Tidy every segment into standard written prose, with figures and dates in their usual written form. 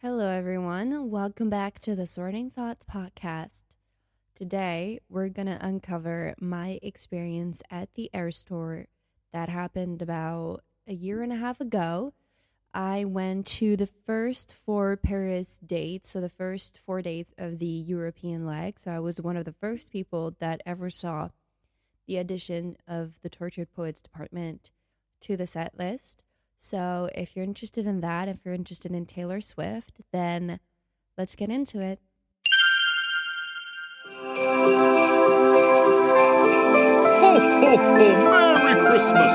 Hello, everyone. Welcome back to the Sorting Thoughts podcast. Today, we're going to uncover my experience at the air store that happened about a year and a half ago. I went to the first four Paris dates, so the first 4 dates of the European leg. So I was one of the first people that ever saw the addition of the Tortured Poets department to the set list. So if you're interested in that, if you're interested in Taylor Swift, then let's get into it. Ho, ho, ho! Merry Christmas!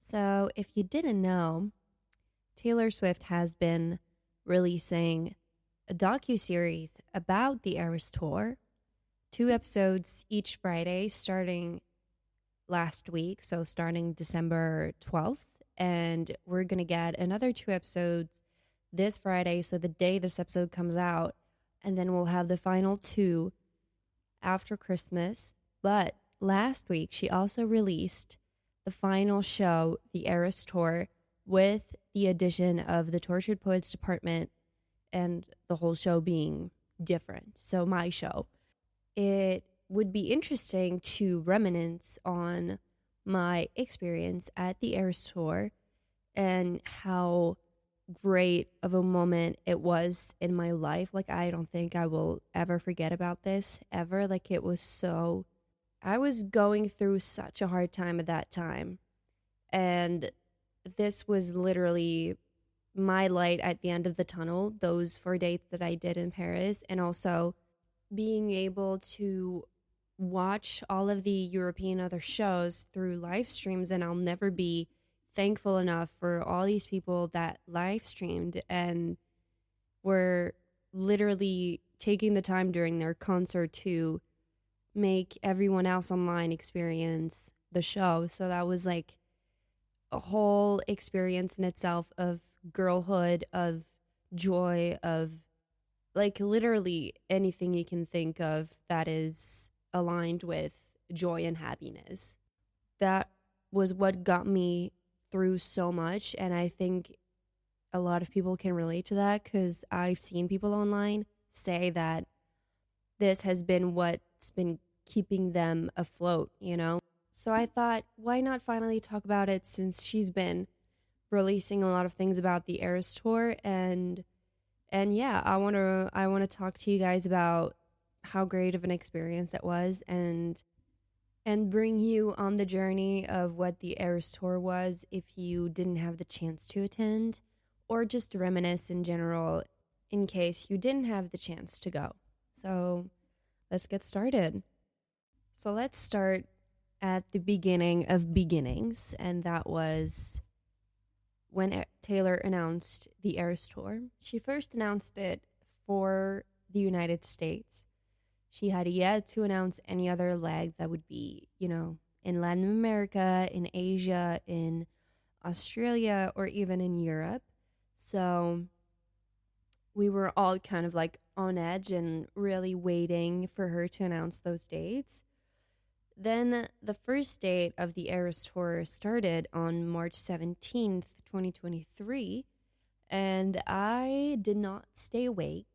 So if you didn't know, Taylor Swift has been releasing a docu-series about the Eras Tour, 2 episodes each Friday starting last week, so starting December 12th. And we're going to get another 2 episodes this Friday, so the day this episode comes out. And then we'll have the final 2 after Christmas. But last week, she also released the final show, the Eras Tour, with the addition of the Tortured Poets department and the whole show being different. So my show. It would be interesting to reminisce on my experience at the Eras Tour and how great of a moment it was in my life. Like, I don't think I will ever forget about this ever. Like, it was so, I was going through such a hard time at that time. And this was literally my light at the end of the tunnel, those 4 dates that I did in Paris, and also being able to watch all of the European other shows through live streams. And I'll never be thankful enough for all these people that live streamed and were literally taking the time during their concert to make everyone else online experience the show. So that was like a whole experience in itself of girlhood, of joy, of like literally anything you can think of that is aligned with joy and happiness. That was what got me through so much. And I think a lot of people can relate to that because I've seen people online say that this has been what's been keeping them afloat, you know? So I thought, why not finally talk about it since she's been releasing a lot of things about the Eras Tour. And yeah, I want to talk to you guys about how great of an experience it was, and bring you on the journey of what the Eras Tour was if you didn't have the chance to attend, or just reminisce in general in case you didn't have the chance to go. So let's get started. So let's start at the beginning of beginnings, and that was when Taylor announced the Eras Tour. She first announced it for the United States. She had yet to announce any other leg that would be, in Latin America, in Asia, in Australia, or even in Europe. So we were all kind of like on edge and really waiting for her to announce those dates. Then the first date of the Eras Tour started on March 17th, 2023, and I did not stay awake.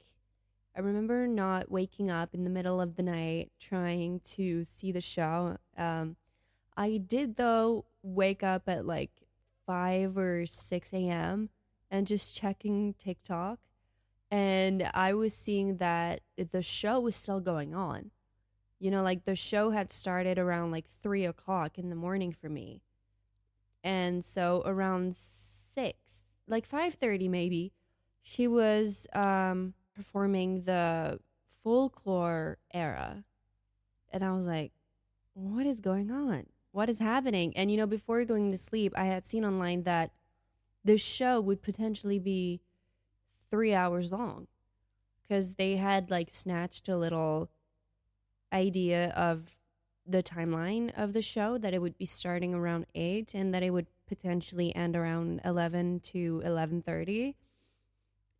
I remember not waking up in the middle of the night trying to see the show. I did, though, wake up at like 5 or 6 a.m. and just checking TikTok, and I was seeing that the show was still going on. Like the show had started around like 3 o'clock in the morning for me. And so around 6, like 5:30 maybe, she was performing the folklore era. And I was like, what is going on? What is happening? And before going to sleep, I had seen online that this show would potentially be 3 hours long because they had like snatched a little idea of the timeline of the show, that it would be starting around 8 and that it would potentially end around 11 to 11:30.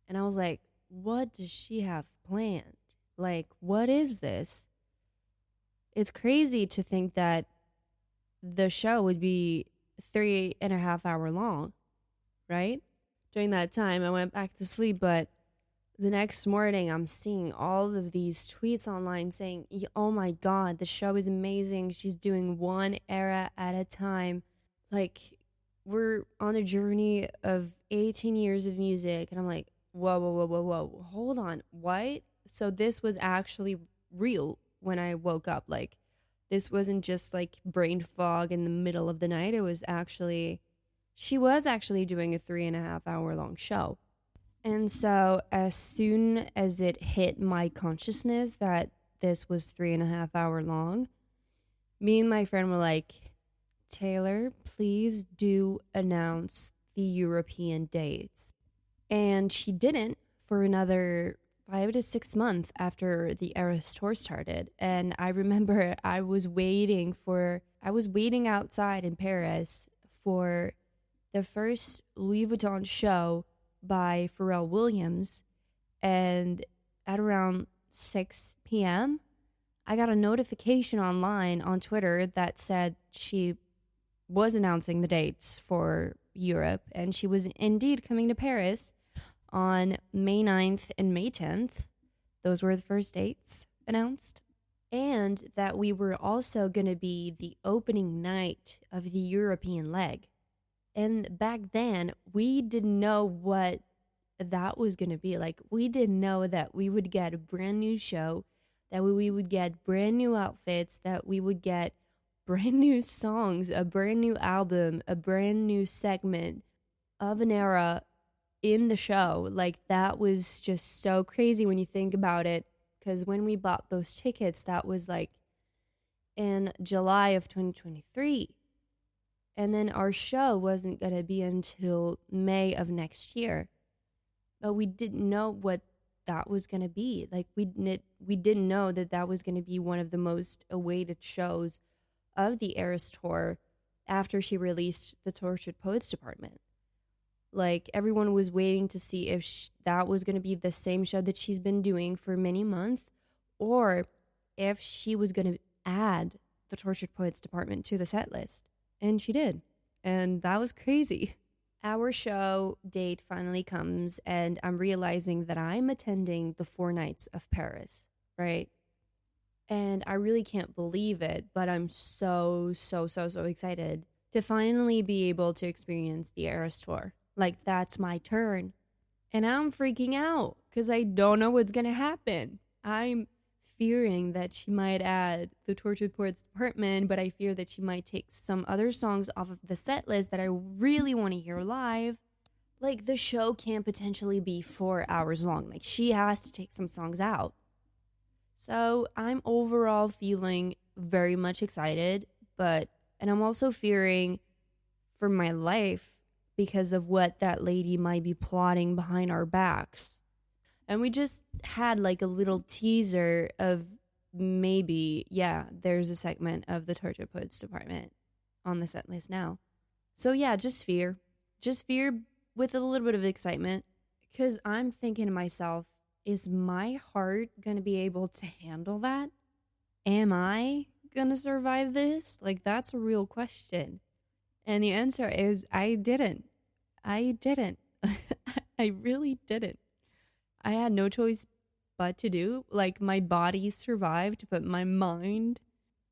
And I was like, what does she have planned? Like, what is this? It's crazy to think that the show would be 3.5 hour long, right? During that time, I went back to sleep, but the next morning, I'm seeing all of these tweets online saying, oh my God, the show is amazing. She's doing one era at a time. Like, we're on a journey of 18 years of music. And I'm like, whoa, whoa, whoa, whoa, whoa. Hold on. What? So this was actually real when I woke up. Like, this wasn't just like brain fog in the middle of the night. It was actually, she was actually doing a 3.5 hour long show. And so, as soon as it hit my consciousness that this was 3.5 hour long, me and my friend were like, Taylor, please do announce the European dates. And she didn't for another 5 to 6 months after the Eras tour started. And I remember I was waiting outside in Paris for the first Louis Vuitton show by Pharrell Williams. And at around 6 p.m., I got a notification online on Twitter that said she was announcing the dates for Europe, and she was indeed coming to Paris on May 9th and May 10th. Those were the first dates announced. And that we were also going to be the opening night of the European leg. And back then, we didn't know what that was going to be. Like, we didn't know that we would get a brand new show, that we would get brand new outfits, that we would get brand new songs, a brand new album, a brand new segment of an era in the show. Like, that was just so crazy when you think about it. Because when we bought those tickets, that was like in July of 2023. And then our show wasn't going to be until May of next year. But we didn't know what that was going to be. Like, we didn't know that that was going to be one of the most awaited shows of the Eras tour after she released the Tortured Poets Department. Like, everyone was waiting to see if that was going to be the same show that she's been doing for many months, or if she was going to add the Tortured Poets Department to the set list. And she did. And that was crazy. Our show date finally comes, and I'm realizing that I'm attending the 4 nights of Paris, right? And I really can't believe it, but I'm so excited to finally be able to experience the Eras tour. Like, that's my turn. And I'm freaking out because I don't know what's going to happen. I'm fearing that she might add the Tortured Poets Department, but I fear that she might take some other songs off of the set list that I really want to hear live. Like, the show can potentially be 4 hours long. Like, she has to take some songs out. So I'm overall feeling very much excited, and I'm also fearing for my life because of what that lady might be plotting behind our backs. And we just had like a little teaser of maybe, there's a segment of the Tortured Poets Department on the set list now. So yeah, just fear. Just fear with a little bit of excitement. Because I'm thinking to myself, is my heart going to be able to handle that? Am I going to survive this? Like, that's a real question. And the answer is I didn't. I really didn't. I had no choice but to do. Like, my body survived, but my mind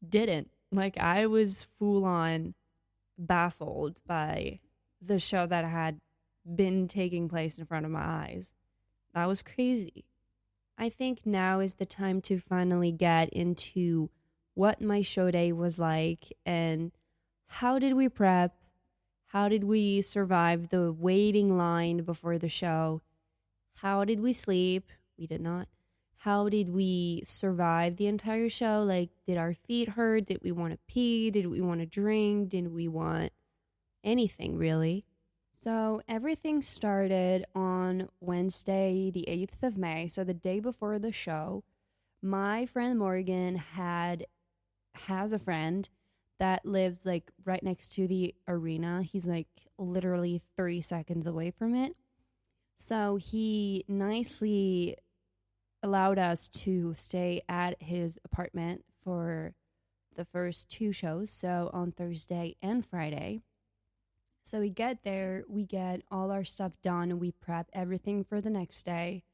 didn't. Like, I was full on baffled by the show that had been taking place in front of my eyes. That was crazy. I think now is the time to finally get into what my show day was like and how did we prep? How did we survive the waiting line before the show? How did we sleep? We did not. How did we survive the entire show? Like, did our feet hurt? Did we want to pee? Did we want to drink? Did we want anything, really? So everything started on Wednesday, the 8th of May. So the day before the show, my friend Morgan has a friend that lives like right next to the arena. He's like literally 3 seconds away from it. So he nicely allowed us to stay at his apartment for the first 2 shows, so on Thursday and Friday. So we get there, we get all our stuff done, we prep everything for the next day.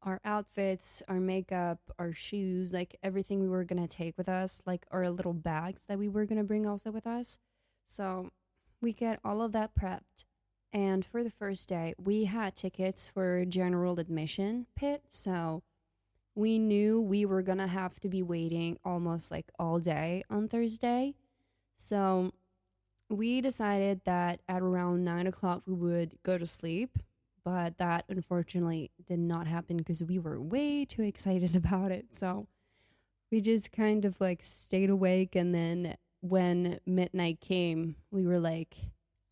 Our outfits, our makeup, our shoes, like everything we were gonna take with us, like our little bags that we were gonna bring also with us. So we get all of that prepped. And for the first day, we had tickets for general admission pit. So we knew we were gonna have to be waiting almost like all day on Thursday. So we decided that at around 9 o'clock we would go to sleep, but that unfortunately did not happen because we were way too excited about it. So we just kind of like stayed awake. And then when midnight came, we were like,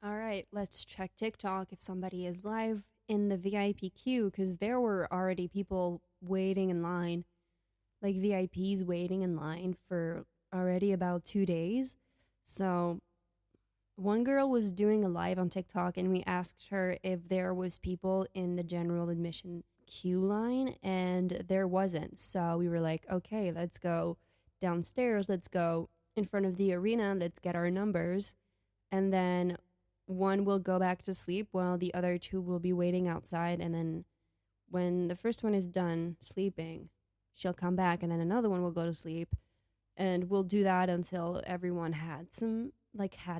all right, let's check TikTok if somebody is live in the VIP queue because there were already people waiting in line, like VIPs waiting in line for already about 2 days. So one girl was doing a live on TikTok and we asked her if there was people in the general admission queue line and there wasn't. So we were like, okay, let's go downstairs. Let's go in front of the arena. Let's get our numbers. And then one will go back to sleep while the other two will be waiting outside. And then when the first one is done sleeping, she'll come back and then another one will go to sleep. And we'll do that until everyone had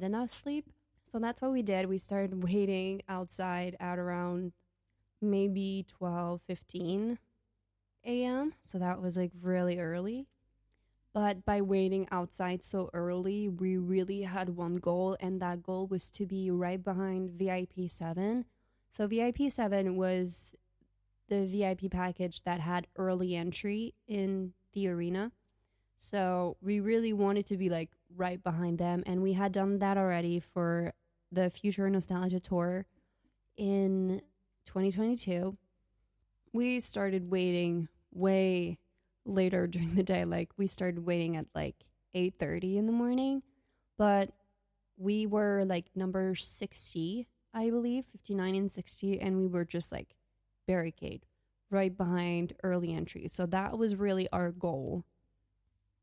enough sleep. So that's what we did. We started waiting outside at around maybe 12:15 a.m. So that was like really early. But by waiting outside so early, we really had one goal, and that goal was to be right behind VIP 7. So VIP 7 was the VIP package that had early entry in the arena. So we really wanted to be like right behind them. And we had done that already for the Future Nostalgia Tour in 2022. We started waiting way later during the day. Like we started waiting at like 8:30 in the morning. But we were like number 60, I believe, 59 and 60. And we were just like barricade right behind early entry. So that was really our goal.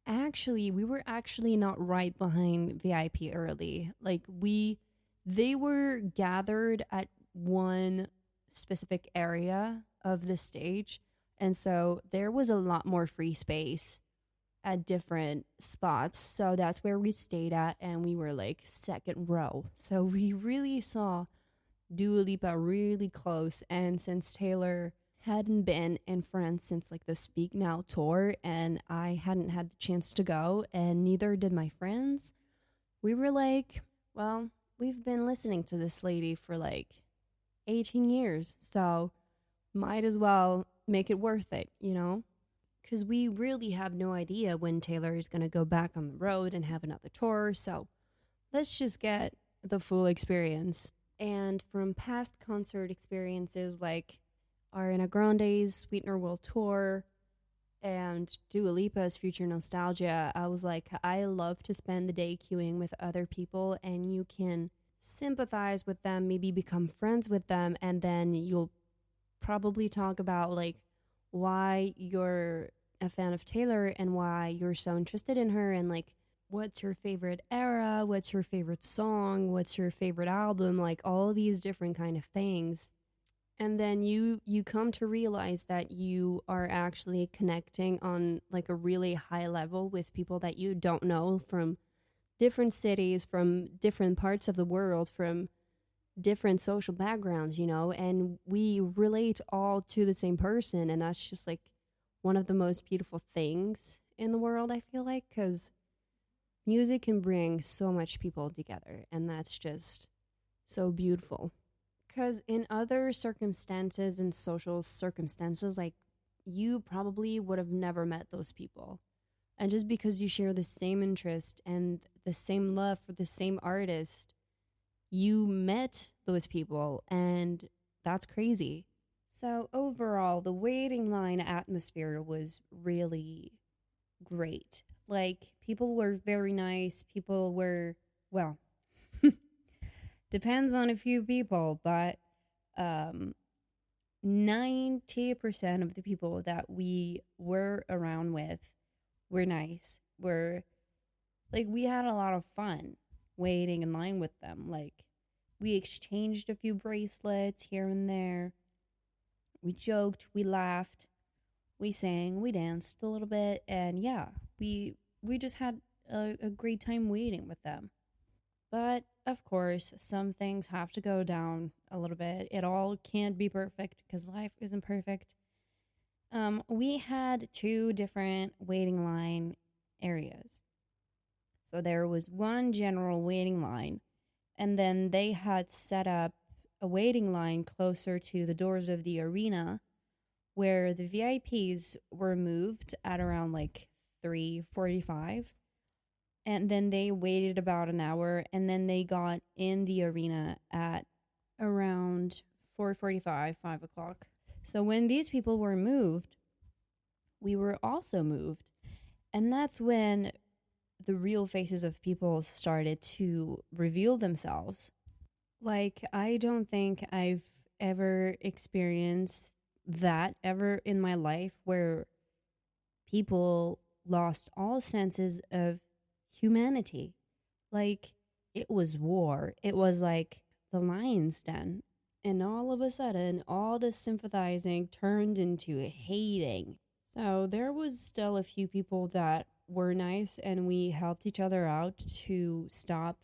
Actually, we were actually not right behind VIP early. They were gathered at one specific area of the stage. And so there was a lot more free space at different spots. So that's where we stayed at. And we were like second row. So we really saw Dua Lipa really close. And since Taylor hadn't been in France since like the Speak Now tour and I hadn't had the chance to go and neither did my friends, we were like, well, we've been listening to this lady for like 18 years, so might as well make it worth it, you know? Because we really have no idea when Taylor is going to go back on the road and have another tour, so let's just get the full experience. And from past concert experiences like Ariana Grande's Sweetener World Tour and Dua Lipa's Future Nostalgia, I was like, I love to spend the day queuing with other people and you can sympathize with them, maybe become friends with them, and then you'll probably talk about like why you're a fan of Taylor and why you're so interested in her and like what's your favorite era, what's your favorite song, what's your favorite album, like all these different kind of things. And then you come to realize that you are actually connecting on like a really high level with people that you don't know from different cities, from different parts of the world, from different social backgrounds, you know, and we relate all to the same person. And that's just like one of the most beautiful things in the world, I feel like, because music can bring so much people together. And that's just so beautiful. Because in other circumstances and social circumstances, like you probably would have never met those people. And just because you share the same interest and the same love for the same artist, you met those people, and that's crazy. So, overall, the waiting line atmosphere was really great. Like, people were very nice. People were, well, depends on a few people, but 90% of the people that we were around with were nice. We had a lot of fun waiting in line with them. Like, We exchanged a few bracelets here and there. We joked, we laughed, we sang, we danced a little bit, and yeah, we just had a great time waiting with them. But of course, some things have to go down a little bit. It all can't be perfect because life isn't perfect. We had two different waiting line areas. So there was one general waiting line, and then they had set up a waiting line closer to the doors of the arena where the VIPs were moved at around like 3:45, and then they waited about an hour, and then they got in the arena at around 4:45, 5 o'clock. So when these people were moved, we were also moved. And that's when the real faces of people started to reveal themselves. Like, I don't think I've ever experienced that ever in my life where people lost all senses of humanity. Like, it was war. It was like the lion's den. And all of a sudden, all the sympathizing turned into hating. So there was still a few people that were nice, and we helped each other out to stop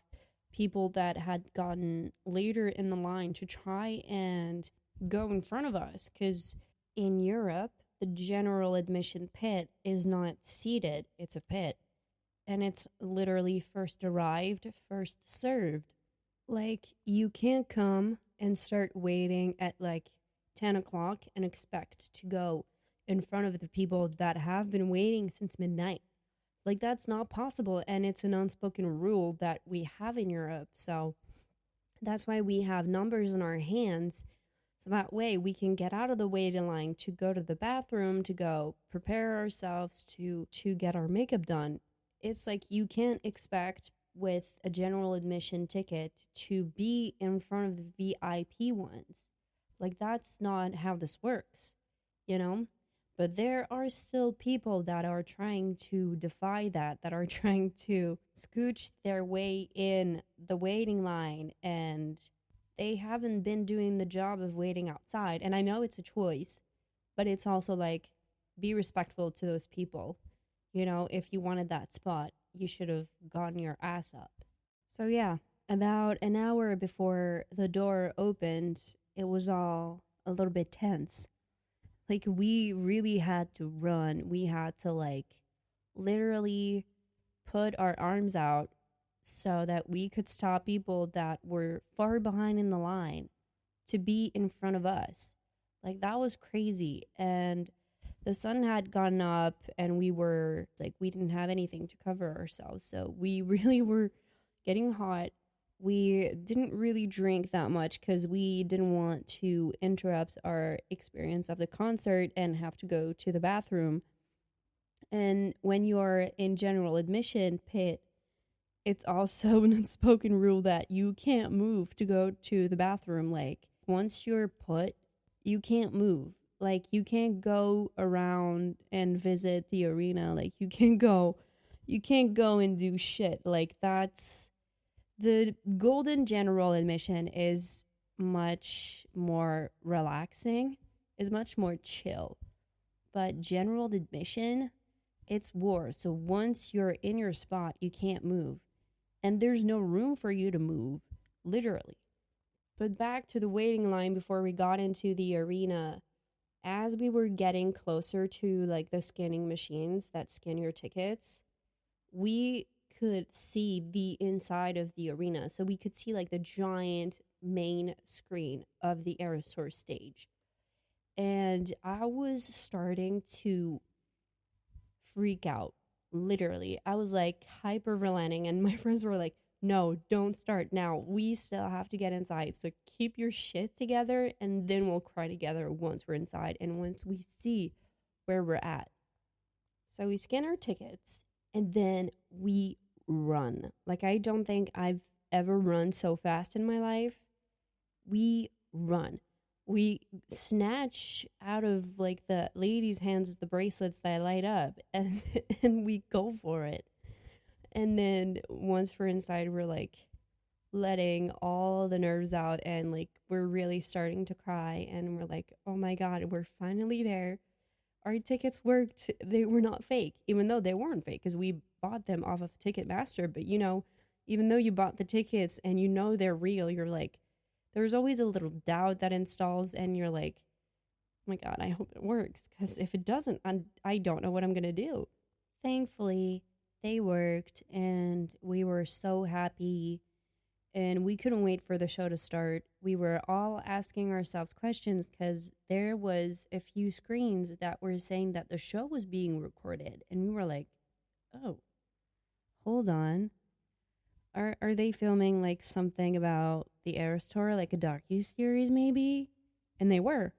people that had gotten later in the line to try and go in front of us. Because in Europe, the general admission pit is not seated, it's a pit. And it's literally first arrived, first served. Like, you can't come and start waiting at like 10 o'clock and expect to go in front of the people that have been waiting since midnight. Like, that's not possible. And it's an unspoken rule that we have in Europe. So that's why we have numbers in our hands. So that way we can get out of the waiting line to go to the bathroom, to go prepare ourselves to get our makeup done. It's like you can't expect with a general admission ticket to be in front of the VIP ones. Like, that's not how this works, you know? But there are still people that are trying to defy that, that are trying to scooch their way in the waiting line, and they haven't been doing the job of waiting outside. And I know it's a choice, but it's also like, be respectful to those people. You know, if you wanted that spot, you should have gotten your ass up. So, yeah, about an hour before the door opened, it was all a little bit tense. Like, we really had to run. We had to, like, literally put our arms out so that we could stop people that were far behind in the line to be in front of us. Like, that was crazy. And the sun had gone up, and we were like, we didn't have anything to cover ourselves. So we really were getting hot. We didn't really drink that much because we didn't want to interrupt our experience of the concert and have to go to the bathroom. And when you're in general admission pit, it's also an unspoken rule that you can't move to go to the bathroom. Like, once you're put, you can't move. Like, you can't go around and visit the arena. Like, you can't go and do shit. Like, that's the golden general admission is much more relaxing, is much more chill. But general admission, it's war. So once you're in your spot, you can't move. And there's no room for you to move, literally. But back to the waiting line before we got into the arena, as we were getting closer to like the scanning machines that scan your tickets, we could see the inside of the arena. So we could see like the giant main screen of the Eras Tour stage. And I was starting to freak out. Literally, I was like hyperventilating, and my friends were like, no, don't start now. We still have to get inside. So keep your shit together, and then we'll cry together once we're inside and once we see where we're at. So we scan our tickets, and then we run. Like, I don't think I've ever run so fast in my life. We run. We snatch out of like the ladies' hands the bracelets that light up, and and we go for it. And then once we're inside, we're like letting all the nerves out, and like we're really starting to cry, and we're like, oh my god, we're finally there. Our tickets worked. They were not fake, even though they weren't fake because we bought them off of Ticketmaster. But even though you bought the tickets and they're real, you're like, there's always a little doubt that installs, and you're like, oh my god, I hope it works, because if it doesn't, I don't know what I'm gonna do. Thankfully, they worked, and we were so happy, and we couldn't wait for the show to start. We were all asking ourselves questions because there was a few screens that were saying that the show was being recorded, and we were like, "Oh, hold on. Are they filming like something about the Eras Tour, like a docu-series maybe?" And they were.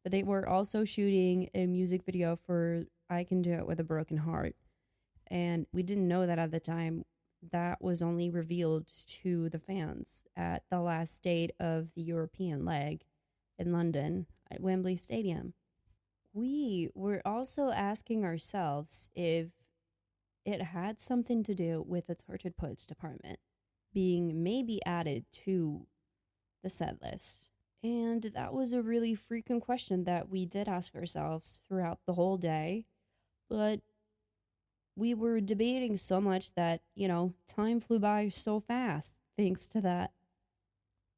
But they were also shooting a music video for I Can Do It With a Broken Heart. And we didn't know that at the time. That was only revealed to the fans at the last date of the European leg in London at Wembley Stadium. We were also asking ourselves if it had something to do with the Tortured Poets department being maybe added to the set list. And that was a really frequent question that we did ask ourselves throughout the whole day. But we were debating so much that, time flew by so fast thanks to that.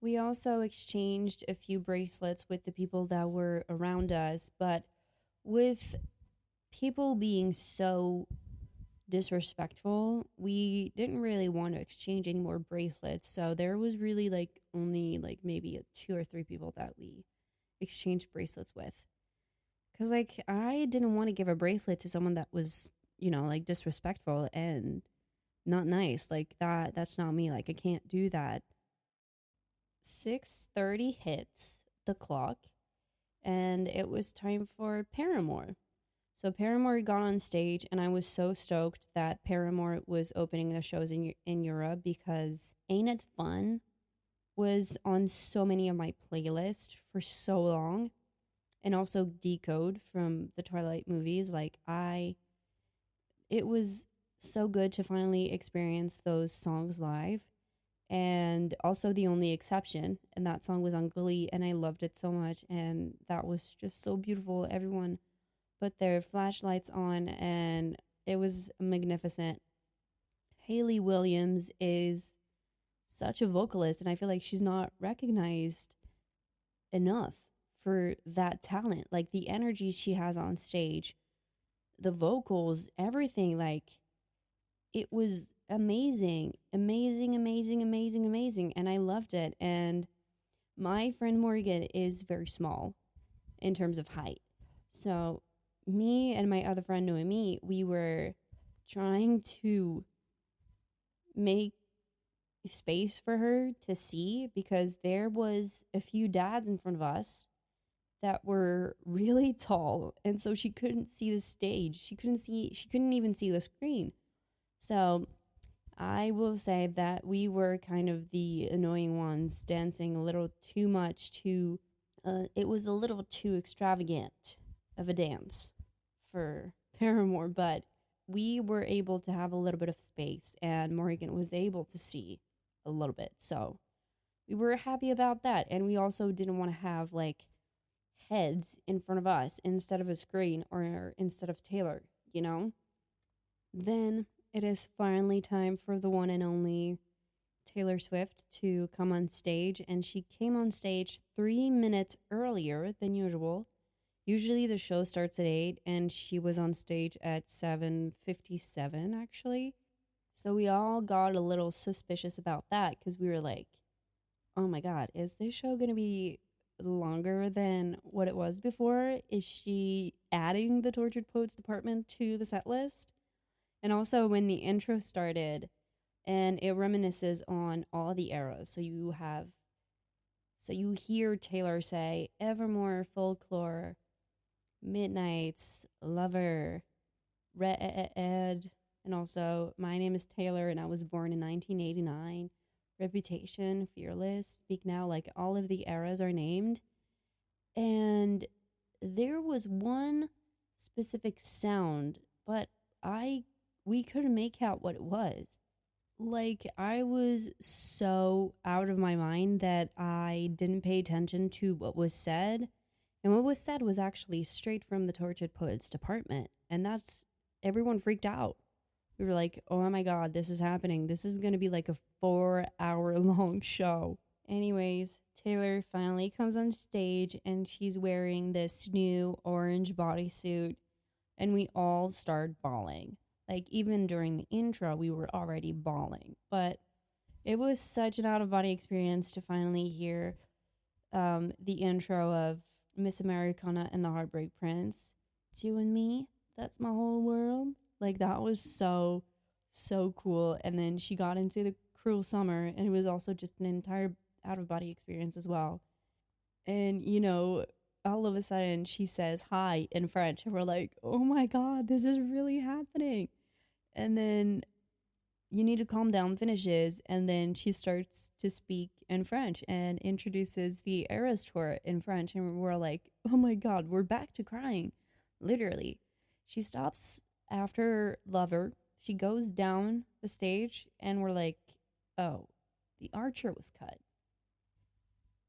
We also exchanged a few bracelets with the people that were around us, but with people being so disrespectful, we didn't really want to exchange any more bracelets. So there was really like only like maybe two or three people that we exchanged bracelets with. Cause like I didn't want to give a bracelet to someone that was, like disrespectful and not nice. Like that's not me. Like I can't do that. 6:30 hits the clock, and it was time for Paramore. So Paramore got on stage, and I was so stoked that Paramore was opening the shows in Europe, because Ain't It Fun was on so many of my playlists for so long, and also Decode from the Twilight movies. It was so good to finally experience those songs live. And also The Only Exception, and that song was on Glee, and I loved it so much, and that was just so beautiful. Everyone put their flashlights on, and it was magnificent. Hayley Williams is such a vocalist, and I feel like she's not recognized enough for that talent. Like the energy she has on stage, the vocals, everything, like it was amazing, amazing, amazing, amazing, amazing. And I loved it. And my friend Morgan is very small in terms of height. So me and my other friend Noemi, we were trying to make space for her to see, because there was a few dads in front of us that were really tall, and so she couldn't see the stage. She couldn't even see the screen. So I will say that we were kind of the annoying ones, dancing a little too much to it was a little too extravagant of a dance for Paramore, but we were able to have a little bit of space, and Morgan was able to see a little bit. So we were happy about that. And we also didn't want to have like heads in front of us instead of a screen, or instead of Taylor, Then it is finally time for the one and only Taylor Swift to come on stage, and she came on stage 3 minutes earlier than usual. Usually the show starts at 8, and she was on stage at 7:57 actually. So we all got a little suspicious about that, because we were like, oh my god, is this show going to be longer than what it was before? Is she adding the Tortured Poets department to the set list? And also when the intro started, and it reminisces on all the eras. So you hear Taylor say Evermore, Folklore, Midnights, Lover, Red, and also My Name is Taylor and I Was Born in 1989, Reputation, Fearless, Speak Now. Like all of the eras are named. And there was one specific sound, but we couldn't make out what it was. Like, I was so out of my mind that I didn't pay attention to what was said. And what was said was actually straight from the Tortured Poets department. And that's, everyone freaked out. We were like, oh my God, this is happening. This is going to be like a 4 hour long show. Anyways, Taylor finally comes on stage and she's wearing this new orange bodysuit. And we all start bawling. Like, even during the intro, we were already bawling. But it was such an out of body experience to finally hear the intro of Miss Americana and the Heartbreak Prince. It's you and me. That's my whole world. Like, that was so, so cool. And then she got into the Cruel Summer, and it was also just an entire out of body experience as well. And, all of a sudden she says hi in French, and we're like, oh my God, this is really happening. And then you need to calm down finishes, and then she starts to speak in French and introduces the Eras tour in French, and we're like, oh my God, we're back to crying. Literally. She stops after Lover. She goes down the stage, and we're like, oh, the Archer was cut.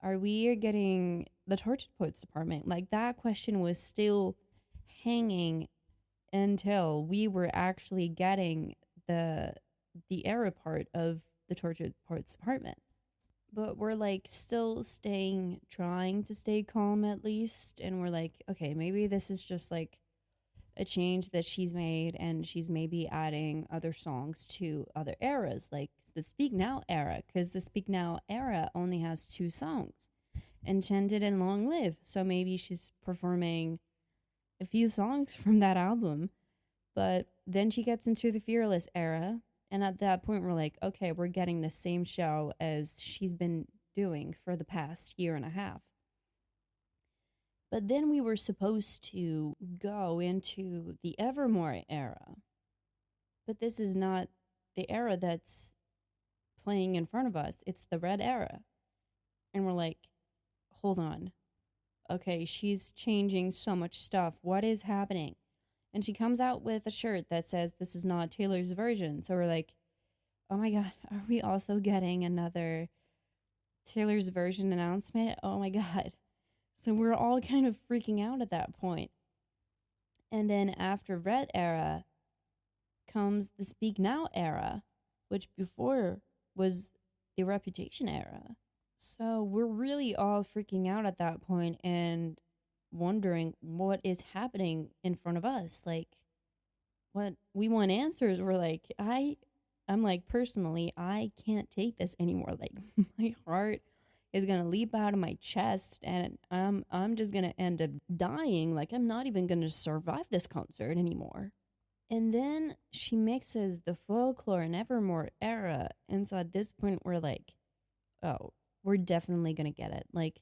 Are we getting the Tortured Poets department? Like, that question was still hanging until we were actually getting the era part of the Tortured Poets department. But we're like still trying to stay calm at least. And we're like, okay, maybe this is just like a change that she's made, and she's maybe adding other songs to other eras, like the Speak Now era, because the Speak Now era only has 2 songs, Enchanted and Long Live. So maybe she's performing a few songs from that album. But then she gets into the Fearless era, and at that point we're like, okay, we're getting the same show as she's been doing for the past year and a half. But then we were supposed to go into the Evermore era. But this is not the era that's playing in front of us. It's the Red era. And we're like, hold on. Okay, she's changing so much stuff. What is happening? And she comes out with a shirt that says this is not Taylor's version. So we're like, oh my God, are we also getting another Taylor's version announcement? Oh my God. So we're all kind of freaking out at that point. And then after Red era comes the Speak Now era, which before was the Reputation era. So we're really all freaking out at that point and wondering what is happening in front of us. Like, what we want answers. We're like, I'm like, personally, I can't take this anymore. Like, my heart is gonna leap out of my chest, and I'm just gonna end up dying. Like, I'm not even gonna survive this concert anymore. And then she mixes the Folklore and Evermore era, and so at this point we're like, oh, we're definitely gonna get it. Like,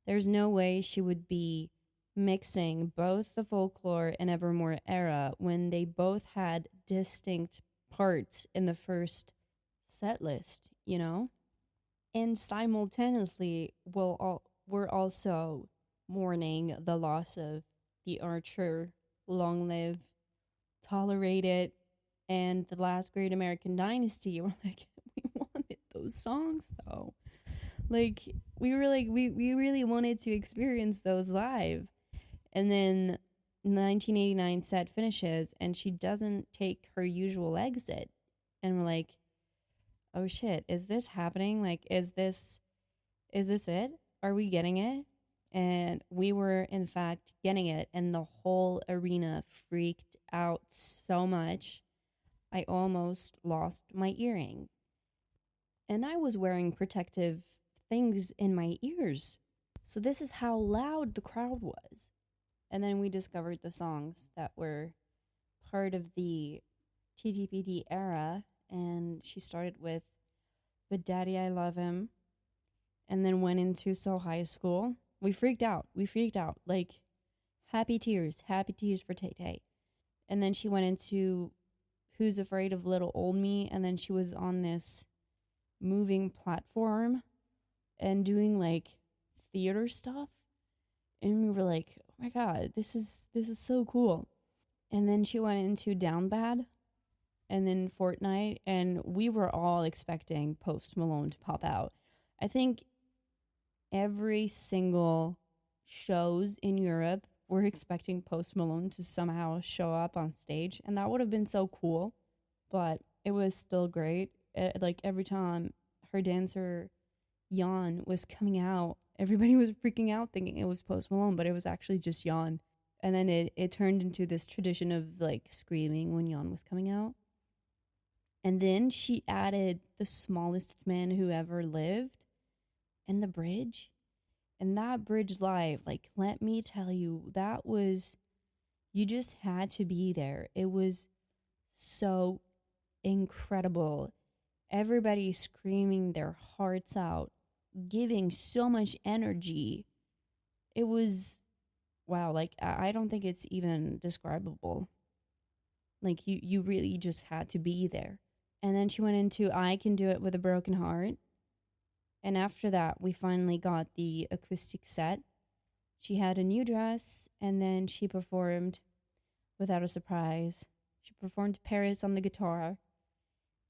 there's no way she would be mixing both the Folklore and Evermore era when they both had distinct parts in the first set list, And simultaneously, we're also mourning the loss of the Archer, Long Live, Tolerate It, and The Last Great American Dynasty. We're like, we wanted those songs though. Like, we were like, we really wanted to experience those live. And then 1989 set finishes, and she doesn't take her usual exit. And we're like, oh shit, is this happening? Like, is this it? Are we getting it? And we were, in fact, getting it. And the whole arena freaked out so much, I almost lost my earring. And I was wearing protective things in my ears. So this is how loud the crowd was. And then we discovered the songs that were part of the TTPD era. And she started with But Daddy, I Love Him. And then went into So High School. We freaked out. Like, happy tears for Tay Tay. And then she went into Who's Afraid of Little Old Me. And then she was on this moving platform and doing like theater stuff. And we were like, oh my God, this is so cool. And then she went into Down Bad. and then Fortnite, and we were all expecting Post Malone to pop out. I think every single shows in Europe were expecting Post Malone to somehow show up on stage, and that would have been so cool, but it was still great. Like every time her dancer Yawn was coming out, everybody was freaking out thinking it was Post Malone, but it was actually just Yawn. And then it turned into this tradition of like screaming when Yawn was coming out. And then she added the smallest man who ever lived in the bridge. And that bridge live, like, let me tell you, that was, you just had to be there. It was so incredible. Everybody screaming their hearts out, giving so much energy. It was, wow, like, I don't think it's even describable. Like, you really just had to be there. And then she went into I Can Do It With a Broken Heart. And after that, we finally got the acoustic set. She had a new dress, and then she performed Without a Surprise. She performed Paris on the guitar,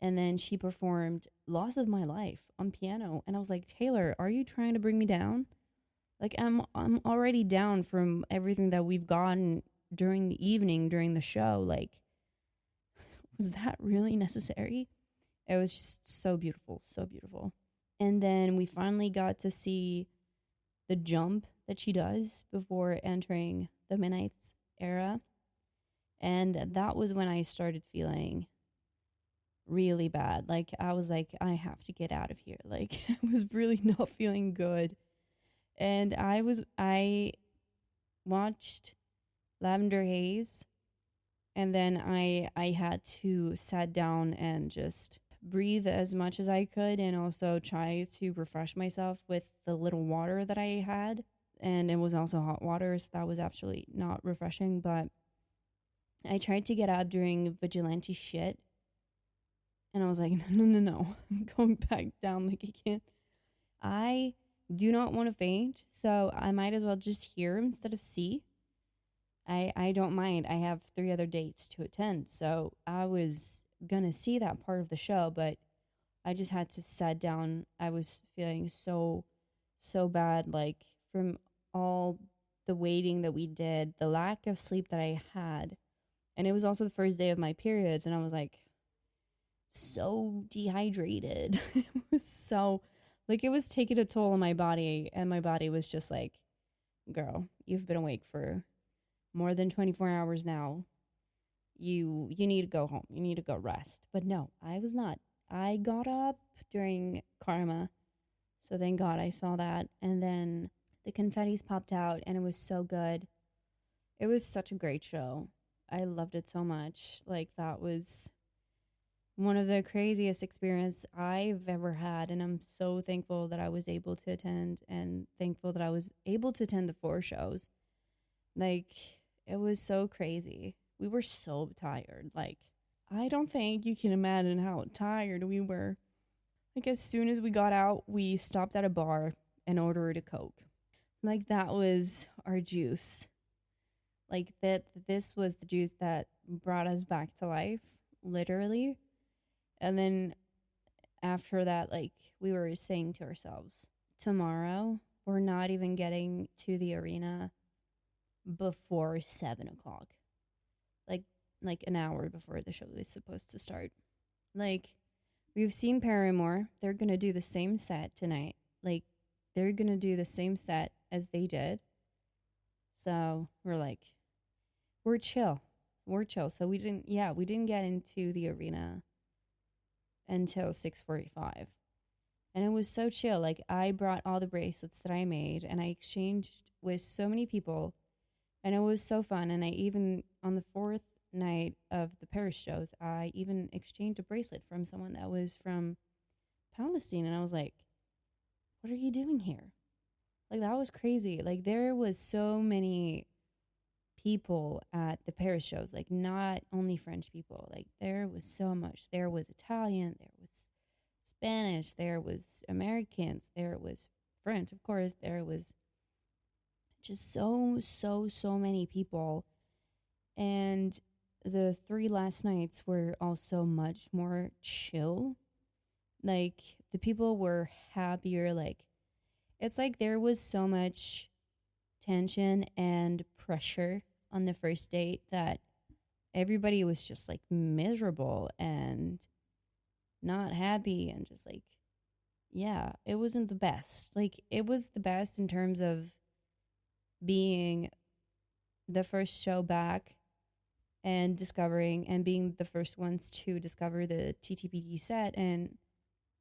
and then she performed Loss of My Life on piano. And I was like, Taylor, are you trying to bring me down? Like, I'm already down from everything that we've gotten during the evening, during the show. Like, was that really necessary? It was just so beautiful, so beautiful. And then we finally got to see the jump that she does before entering the Midnight's era. And that was when I started feeling really bad. Like, I was like, I have to get out of here. Like, I was really not feeling good. And I watched Lavender Haze, and then I had to sit down and just breathe as much as I could, and also try to refresh myself with the little water that I had. And it was also hot water, so that was absolutely not refreshing. But I tried to get up during vigilante shit, and I was like, no, I'm going back down. Like, I can't. I do not want to faint, so I might as well just hear instead of see. I don't mind. I have 3 other dates to attend, so I was gonna see that part of the show, but I just had to sit down. I was feeling so bad, like, from all the waiting that we did, the lack of sleep that I had, and it was also the first day of my periods, and I was like so dehydrated. It was so, like, it was taking a toll on my body, and my body was just like, girl, you've been awake for more than 24 hours now. You need to go home. You need to go rest. But no, I was not. I got up during Karma. So thank God I saw that. And then the confettis popped out, and it was so good. It was such a great show. I loved it so much. Like, that was one of the craziest experiences I've ever had, and I'm so thankful that I was able to attend, and thankful that I was able to attend the 4 shows. Like, it was so crazy. We were so tired. Like, I don't think you can imagine how tired we were. Like, as soon as we got out, we stopped at a bar and ordered a Coke. Like, that was our juice. Like, this was the juice that brought us back to life, literally. And then after that, like, we were saying to ourselves, tomorrow, we're not even getting to the arena before 7 o'clock. Like an hour before the show is supposed to start. Like, we've seen Paramore. They're gonna do the same set tonight. Like, they're gonna do the same set as they did. So we're like, we're chill. We're chill. So we didn't get into the arena until 6:45. And it was so chill. Like, I brought all the bracelets that I made, and I exchanged with so many people, and it was so fun. And I even, on the 4th night of the Paris shows, I even exchanged a bracelet from someone that was from Palestine. And I was like, what are you doing here? Like, that was crazy. Like, there was so many people at the Paris shows, like, not only French people. Like, there was so much. There was Italian, there was Spanish, there was Americans, there was French, of course. There was just so many people. And the three last nights were also much more chill. Like the people were happier. Like it's like there was so much tension and pressure on the first date that everybody was just like miserable and not happy and just like, yeah, it wasn't the best. Like it was the best in terms of being the first show back and discovering and being the first ones to discover the TTPD set and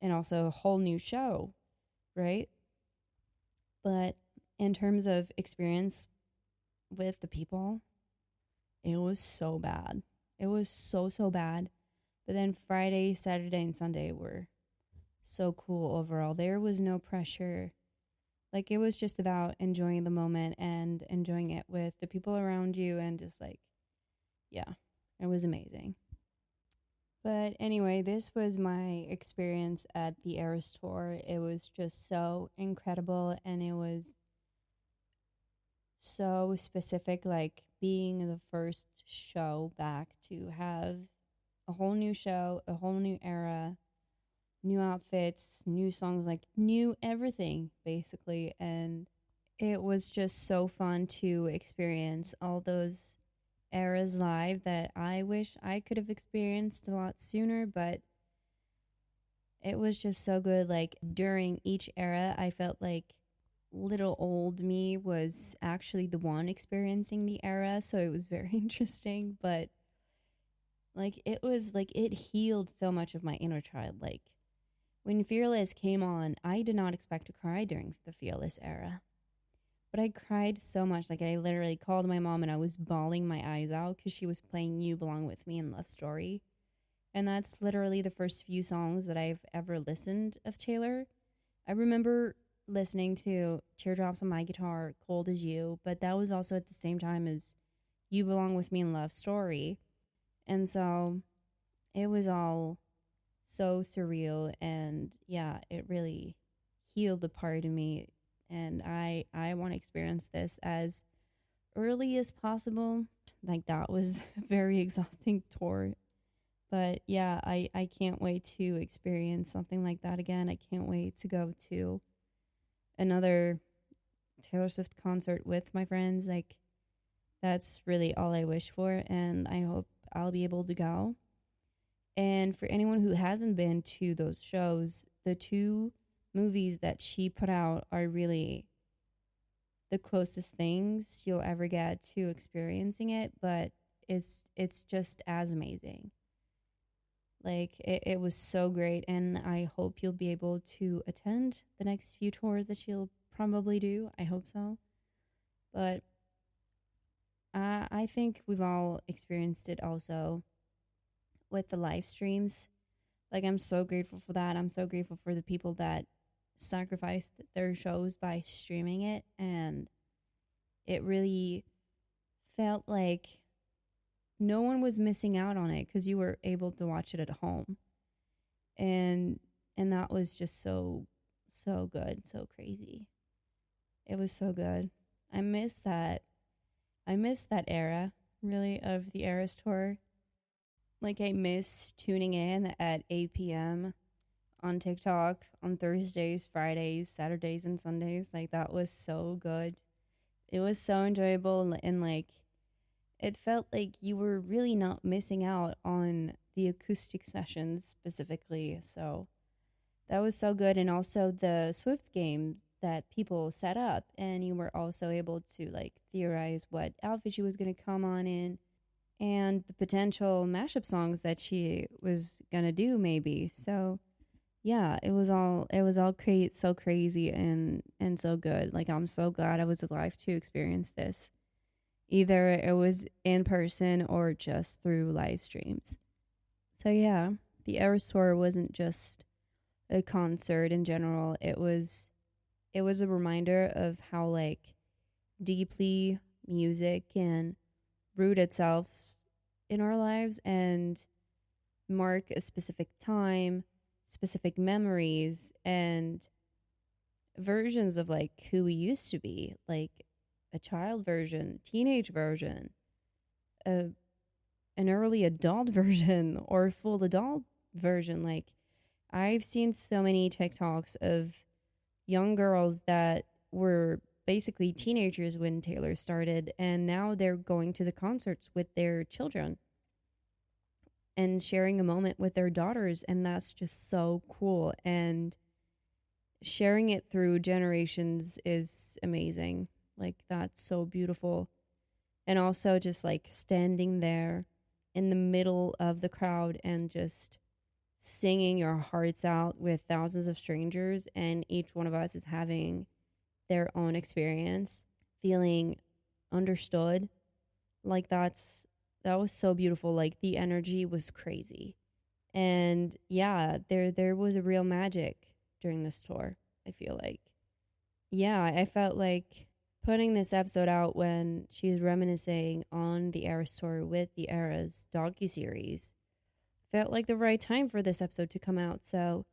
also a whole new show, right? But in terms of experience with the people, it was so bad. It was so bad. But then Friday, Saturday, and Sunday were so cool overall. There was no pressure. Like it was just about enjoying the moment and enjoying it with the people around you and just like, yeah, it was amazing. But anyway, this was my experience at the Eras Tour. It was just so incredible and it was so specific, like being the first show back to have a whole new show, a whole new era, new outfits, new songs, like new everything basically. And it was just so fun to experience all those eras live that I wish I could have experienced a lot sooner, but it was just so good. Like during each era, I felt like little old me was actually the one experiencing the era, so it was very interesting, but like it was like it healed so much of my inner child. Like when Fearless came on, I did not expect to cry during the Fearless era. But I cried so much. Like I literally called my mom and I was bawling my eyes out because she was playing You Belong With Me and Love Story. And that's literally the first few songs that I've ever listened of Taylor. I remember listening to Teardrops on My Guitar, Cold as You, but that was also at the same time as You Belong With Me and Love Story. And so it was all so surreal and yeah, it really healed a part of me and I want to experience this as early as possible. Like that was a very exhausting tour. But yeah, I can't wait to experience something like that again. I can't wait to go to another Taylor Swift concert with my friends. Like that's really all I wish for and I hope I'll be able to go. And for anyone who hasn't been to those shows, the two movies that she put out are really the closest things you'll ever get to experiencing it, but it's just as amazing. Like it was so great and I hope you'll be able to attend the next few tours that she'll probably do. I hope so. But I think we've all experienced it also with the live streams. Like I'm so grateful for that. I'm so grateful for the people that sacrificed their shows by streaming it and it really felt like no one was missing out on it cuz you were able to watch it at home. And that was just so good, so crazy. It was so good. I miss that. I miss that era really of the Eras tour. Like I miss tuning in at 8 p.m. on TikTok on Thursdays, Fridays, Saturdays, and Sundays. Like that was so good. It was so enjoyable and like it felt like you were really not missing out on the acoustic sessions specifically. So that was so good. And also the Swift games that people set up and you were also able to like theorize what outfit she was going to come on in and the potential mashup songs that she was going to do maybe. So yeah, it was all so crazy and so good. Like I'm so glad I was alive to experience this. Either it was in person or just through live streams. So yeah, the Eras Tour wasn't just a concert in general. It was a reminder of how like deeply music can root itself in our lives and mark a specific time, specific memories and versions of like who we used to be, like a child version, teenage version, a an early adult version or full adult version. Like, I've seen so many TikToks of young girls that were basically teenagers when Taylor started, and now they're going to the concerts with their children and sharing a moment with their daughters. And that's just so cool. And sharing it through generations is amazing. Like, that's so beautiful. And also, just like standing there in the middle of the crowd and just singing your hearts out with thousands of strangers, and each one of us is having their own experience, feeling understood. Like, that was so beautiful. Like, the energy was crazy. And yeah, there was a real magic during this tour, I feel like. Yeah, I felt like putting this episode out when she's reminiscing on the Eras tour with the Eras docuseries felt like the right time for this episode to come out. So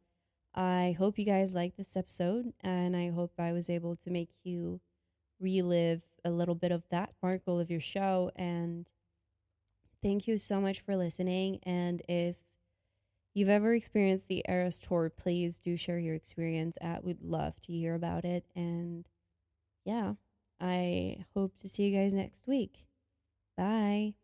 I hope you guys like this episode, and I hope I was able to make you relive a little bit of that sparkle of your show. And thank you so much for listening. And if you've ever experienced the Eras tour, please do share your experience. We'd love to hear about it. And yeah, I hope to see you guys next week. Bye.